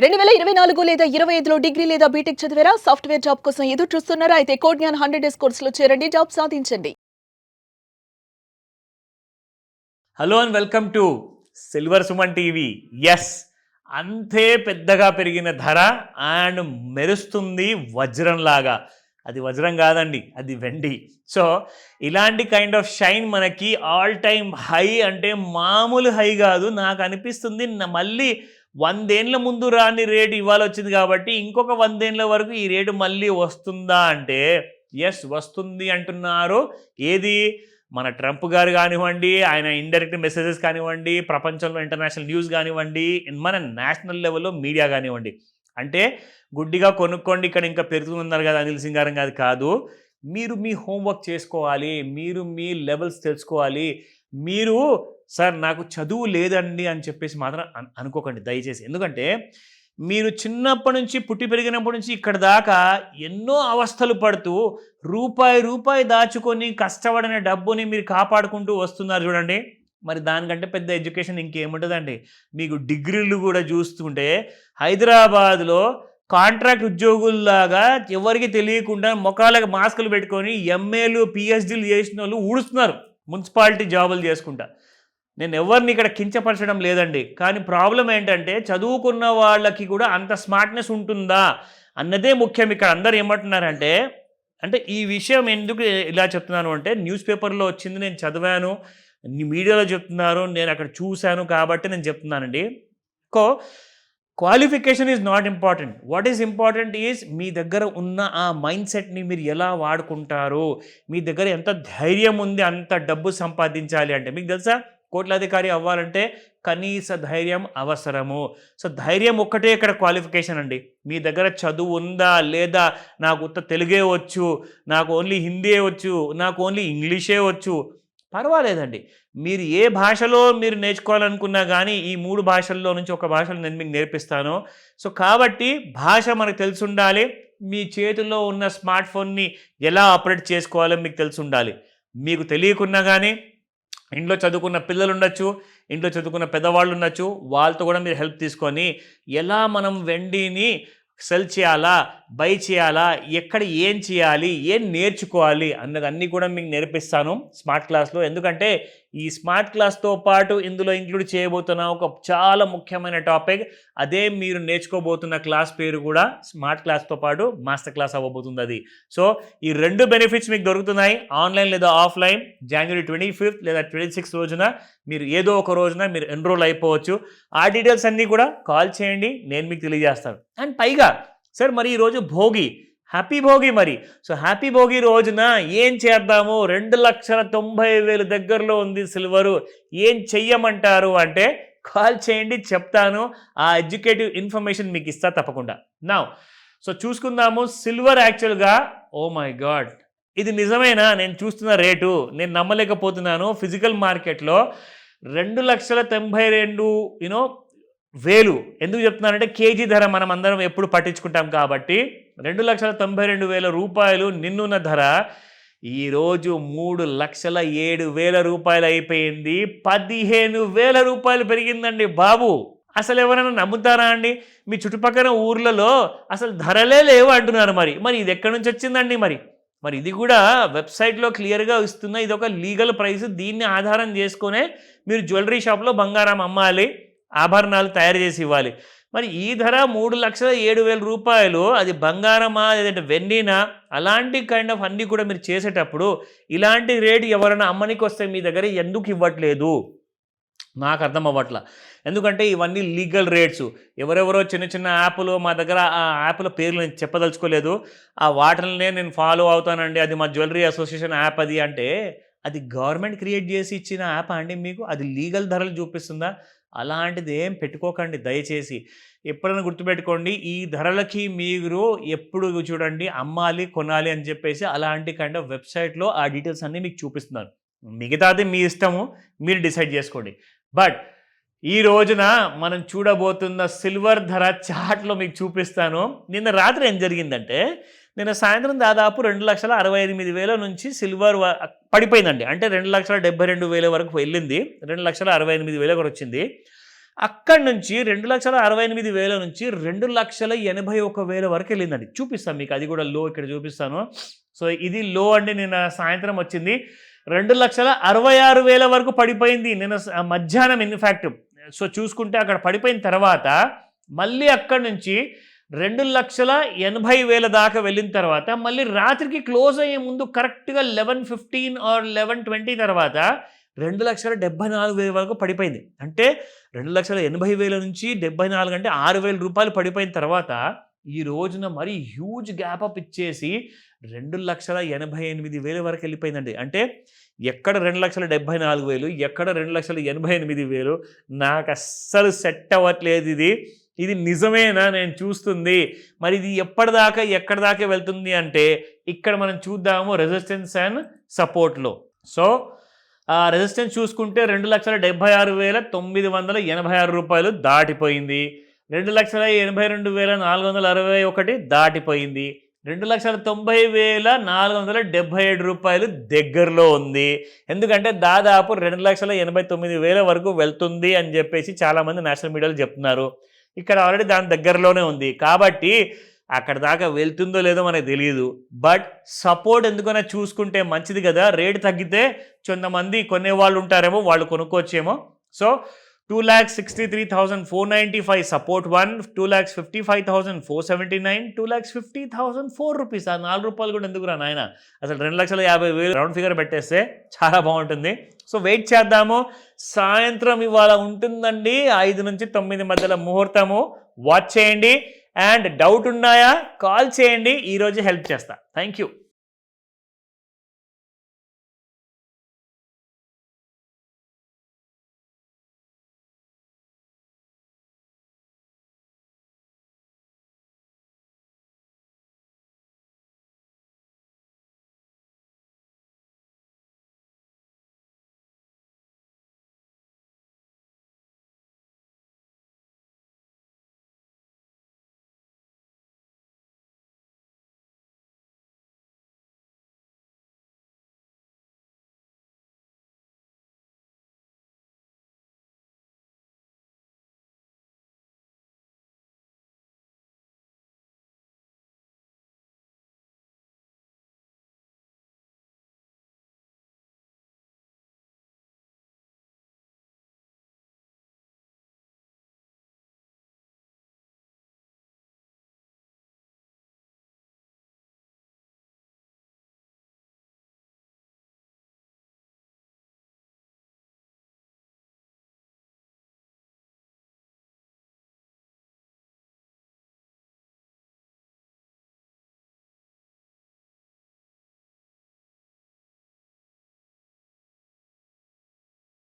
2024 లేదా 25లో డిగ్రీ లేదా బీటెక్ చదివారా? సాఫ్ట్‌వేర్ జాబ్ కోసం ఎదురు చూస్తున్నారా? అయితే కోడ్ జ్ఞాన్ 100 డేస్ కోర్సులో చేరండి. జాబ్ సాధించండి. Hello and welcome to silver Suman TV. Yes, అంతే పెద్దగా పెరిగిన ధర అండ్ మెరుస్తుంది వజ్రంలాగా. అది వజ్రం కాదండి, అది వెండి. సో ఇలాంటి కైండ్ ఆఫ్ షైన్ మనకి ఆల్ టైమ్ హై అంటే మామూలు హై కాదు. నాకు అనిపిస్తుంది మళ్ళీ 100 ఏళ్ల ముందు రాని రేటు ఇవాళ వచ్చింది కాబట్టి ఇంకొక 100 ఏళ్ల వరకు ఈ రేటు మళ్ళీ వస్తుందా అంటే ఎస్ వస్తుంది అంటున్నారు. ఏది మన ట్రంప్ గారు కానివ్వండి, ఆయన ఇండైరెక్ట్ మెసేజెస్ కానివ్వండి, ప్రపంచంలో ఇంటర్నేషనల్ న్యూస్ కానివ్వండి, మన నేషనల్ లెవెల్లో మీడియా కానివ్వండి. అంటే గుడ్డిగా కొనుక్కోండి ఇక్కడ ఇంకా పెరుగుతున్నారు కదా అనిల్ సింగారం గారు కాదు. మీరు మీ హోంవర్క్ చేసుకోవాలి, మీరు మీ లెవెల్స్ తెలుసుకోవాలి. మీరు సార్ నాకు చదువు లేదండి అని చెప్పేసి మాత్రం అనుకోకండి దయచేసి. ఎందుకంటే మీరు చిన్నప్పటి నుంచి పుట్టి పెరిగినప్పటి నుంచి ఇక్కడ దాకా ఎన్నో అవస్థలు పడుతూ రూపాయి రూపాయి దాచుకొని కష్టపడిన డబ్బుని మీరు కాపాడుకుంటూ వస్తున్నారు చూడండి. మరి దానికంటే పెద్ద ఎడ్యుకేషన్ ఇంకేముంటుందండి. మీకు డిగ్రీలు కూడా చూస్తుంటే హైదరాబాద్లో కాంట్రాక్ట్ ఉద్యోగుల్లాగా ఎవరికి తెలియకుండా ముఖాలకు మాస్కులు పెట్టుకొని ఎంఏలు పిహెచ్డీలు చేసిన వాళ్ళు ఊడుస్తున్నారు మున్సిపాలిటీ జాబులు చేసుకుంటా. నేను ఎవరిని ఇక్కడ కించపరచడం లేదండి, కానీ ప్రాబ్లం ఏంటంటే చదువుకున్న వాళ్ళకి కూడా అంత స్మార్ట్నెస్ ఉంటుందా అన్నదే ముఖ్యం. ఇక్కడ అందరు ఏమంటున్నారంటే, అంటే ఈ విషయం ఎందుకు ఇలా చెప్తున్నాను అంటే న్యూస్ పేపర్లో వచ్చింది, నేను చదివాను, మీడియాలో చెప్తున్నారు, నేను అక్కడ చూశాను కాబట్టి నేను చెప్తున్నానండి. Qualification is not important. What is important is మీ దగ్గర ఉన్న ఆ మైండ్ సెట్ని మీరు ఎలా వాడుకుంటారు. మీ దగ్గర ఎంత ధైర్యం ఉంది అంత డబ్బు సంపాదించాలి అంటే. మీకు తెలుసా, కోట్లాధికారి అవ్వాలంటే కనీస ధైర్యం అవసరము. సో ధైర్యం ఒక్కటే ఇక్కడ క్వాలిఫికేషన్ అండి. మీ దగ్గర చదువు ఉందా లేదా, నాకు ఉత్త తెలుగే వచ్చు, నాకు ఓన్లీ హిందీ వచ్చు, నాకు ఓన్లీ ఇంగ్లీషే వచ్చు, పర్వాలేదండి. మీరు ఏ భాషలో మీరు నేర్చుకోవాలనుకున్నా కానీ ఈ 3 భాషల్లో నుంచి ఒక భాషలో నేను మీకు నేర్పిస్తాను. సో కాబట్టి భాష మనకు తెలిసి ఉండాలి. మీ చేతుల్లో ఉన్న స్మార్ట్ ఫోన్ని ఎలా ఆపరేట్ చేసుకోవాలో మీకు తెలిసి ఉండాలి. మీకు తెలియకున్నా కానీ ఇంట్లో చదువుకున్న పిల్లలు ఉండొచ్చు, ఇంట్లో చదువుకున్న పెద్దవాళ్ళు ఉండొచ్చు, వాళ్ళతో కూడా మీరు హెల్ప్ తీసుకొని ఎలా మనం వెండిని సెల్ చేయాలా, బై చేయాలా, ఎక్కడ ఏం చేయాలి, ఏం నేర్చుకోవాలి అన్నది అన్నీ కూడా మీకు నేర్పిస్తాను స్మార్ట్ క్లాస్లో. ఎందుకంటే ఈ స్మార్ట్ క్లాస్తో పాటు ఇందులో ఇంక్లూడ్ చేయబోతున్న ఒక చాలా ముఖ్యమైన టాపిక్, అదే మీరు నేర్చుకోబోతున్న క్లాస్ పేరు కూడా స్మార్ట్ క్లాస్తో పాటు మాస్టర్ క్లాస్ అవ్వబోతుంది అది. సో ఈ 2 బెనిఫిట్స్ మీకు దొరుకుతున్నాయి, ఆన్లైన్ లేదా ఆఫ్లైన్. జనవరి 25 లేదా 26 రోజున మీరు ఏదో ఒక రోజున మీరు ఎన్రోల్ అయిపోవచ్చు. ఆ డీటెయిల్స్ అన్నీ కూడా కాల్ చేయండి, నేను మీకు తెలియజేస్తాను. అండ్ పైగా సార్ మరి ఈరోజు భోగి, హ్యాపీ భోగి. మరి సో హ్యాపీ భోగి రోజున ఏం చేద్దాము, 2,90,000 దగ్గరలో ఉంది సిల్వరు, ఏం చెయ్యమంటారు అంటే కాల్ చేయండి, చెప్తాను. ఆ ఎడ్యుకేటివ్ ఇన్ఫర్మేషన్ మీకు ఇస్తా తప్పకుండా. నా సో చూసుకుందాము సిల్వర్. యాక్చువల్గా ఓ మై గాడ్, ఇది నిజమేనా? నేను చూస్తున్న రేటు నేను నమ్మలేకపోతున్నాను. ఫిజికల్ మార్కెట్లో 2,92,000 ఎందుకు చెప్తున్నానంటే కేజీ ధర మనం అందరం ఎప్పుడు పట్టించుకుంటాం కాబట్టి 2,92,000 రూపాయలు నిన్నున్న ధర ఈరోజు 3,07,000 రూపాయలు అయిపోయింది. 15,000 రూపాయలు పెరిగిందండి బాబు. అసలు ఎవరైనా నమ్ముతారా అండి? మీ చుట్టుపక్కల ఊర్లలో అసలు ధరలే లేవు అంటున్నారు. మరి ఇది ఎక్కడి నుంచి వచ్చిందండి? మరి ఇది కూడా వెబ్సైట్లో క్లియర్గా ఇస్తున్న ఇది ఒక లీగల్ ప్రైస్. దీన్ని ఆధారం చేసుకునే మీరు జ్యువెలరీ షాప్లో బంగారం అమ్మాలి, ఆభరణాలు తయారు చేసి ఇవ్వాలి. మరి ఈ ధర 3,07,000 రూపాయలు, అది బంగారమా లేదంటే వెండినా, అలాంటి కైండ్ ఆఫ్ అన్నీ కూడా మీరు చేసేటప్పుడు ఇలాంటి రేటు ఎవరైనా అమ్మనికి వస్తే మీ దగ్గర ఎందుకు ఇవ్వట్లేదు నాకు అర్థం అవ్వట్లా. ఎందుకంటే ఇవన్నీ లీగల్ రేట్స్. ఎవరెవరో చిన్న చిన్న యాప్లు, మా దగ్గర ఆ యాప్ల పేర్లు నేను చెప్పదలుచుకోలేదు, ఆ వాటినే నేను ఫాలో అవుతానండి, అది మా జ్యువెలరీ అసోసియేషన్ యాప్ అది అంటే, అది గవర్నమెంట్ క్రియేట్ చేసి ఇచ్చిన యాప్ అండి మీకు? అది లీగల్ ధరలు చూపిస్తుందా? అలాంటిది ఏం పెట్టుకోకండి దయచేసి. ఎప్పుడైనా గుర్తుపెట్టుకోండి, ఈ ధరలకి మీరు ఎప్పుడు చూడండి అమ్మాలి కొనాలి అని చెప్పేసి అలాంటి కైండ్ ఆఫ్ వెబ్సైట్లో ఆ డీటెయిల్స్ అన్నీ మీకు చూపిస్తున్నాను. మిగతాది మీ ఇష్టము, మీరు డిసైడ్ చేసుకోండి. బట్ ఈ రోజున మనం చూడబోతున్న సిల్వర్ ధర చార్ట్లో మీకు చూపిస్తాను. నిన్న రాత్రి ఏం జరిగిందంటే, నిన్న సాయంత్రం దాదాపు 2,68,000 నుంచి సిల్వర్ పడిపోయిందండి. అంటే 2,72,000 వరకు వెళ్ళింది, 2,68,000 వరకు వచ్చింది. అక్కడి నుంచి 2,68,000 నుంచి 2,81,000 వరకు వెళ్ళిందండి. చూపిస్తాను మీకు, అది కూడా లో ఇక్కడ చూపిస్తాను. సో ఇది లో అండి. నిన్న సాయంత్రం వచ్చింది 2,66,000 వరకు పడిపోయింది నిన్న మధ్యాహ్నం ఇన్ఫ్యాక్ట్. సో చూసుకుంటే అక్కడ పడిపోయిన తర్వాత మళ్ళీ అక్కడి నుంచి 2,80,000 దాకా వెళ్ళిన తర్వాత మళ్ళీ రాత్రికి క్లోజ్ అయ్యే ముందు కరెక్ట్గా 11:15 ఆర్ 11:20 తర్వాత 2,74,000 వరకు పడిపోయింది. అంటే 2,80,000 నుంచి 74 అంటే 6,000 రూపాయలు పడిపోయిన తర్వాత ఈ రోజున మరీ హ్యూజ్ గ్యాప్ అప్ ఇచ్చేసి 2,88,000 వరకు వెళ్ళిపోయిందండి. అంటే ఎక్కడ 2,74,000, ఎక్కడ 2,88,000, నాకు అస్సలు సెట్ అవ్వట్లేదు. ఇది నిజమేనా నేను చూస్తుంది? మరి ఇది ఎప్పటిదాకా ఎక్కడి దాకా వెళ్తుంది అంటే ఇక్కడ మనం చూద్దాము రెసిస్టెన్స్ అండ్ సపోర్ట్లో. సో ఆ రెసిస్టెన్స్ చూసుకుంటే 2,76,986 రూపాయలు దాటిపోయింది. 2,82,461 దాటిపోయింది. 2,90,477 రూపాయలు దగ్గరలో ఉంది. ఎందుకంటే దాదాపు 2,89,000 వరకు వెళ్తుంది అని చెప్పేసి చాలామంది నేషనల్ మీడియాలో చెప్తున్నారు. ఇక్కడ ఆల్రెడీ దాని దగ్గరలోనే ఉంది కాబట్టి అక్కడ దాకా వెళ్తుందో లేదో మనకు తెలియదు. బట్ సపోర్ట్ ఎందుకన్నా చూసుకుంటే మంచిది కదా. రేటు తగ్గితే కొంతమంది కొనేవాళ్ళు ఉంటారేమో, వాళ్ళు కొనుక్కోవచ్చేమో. So 2,63,495 support 1, 2,55,479, 2,50,004 rupees. ఆ 4 రూపాయలు కూడా ఎందుకు రా నాయన, అసలు 2,50,000 రౌండ్ ఫిగర్ పెట్టేస్తే చాలా బాగుంటుంది. సో వెయిట్ చేద్దాము. సాయంత్రం ఇవాళ ఉంటుందండి 5 నుంచి 9 మధ్యలో ముహూర్తము. వాచ్ చేయండి. అండ్ డౌట్ ఉన్నాయా కాల్ చేయండి, ఈరోజు హెల్ప్ చేస్తా. Thank you.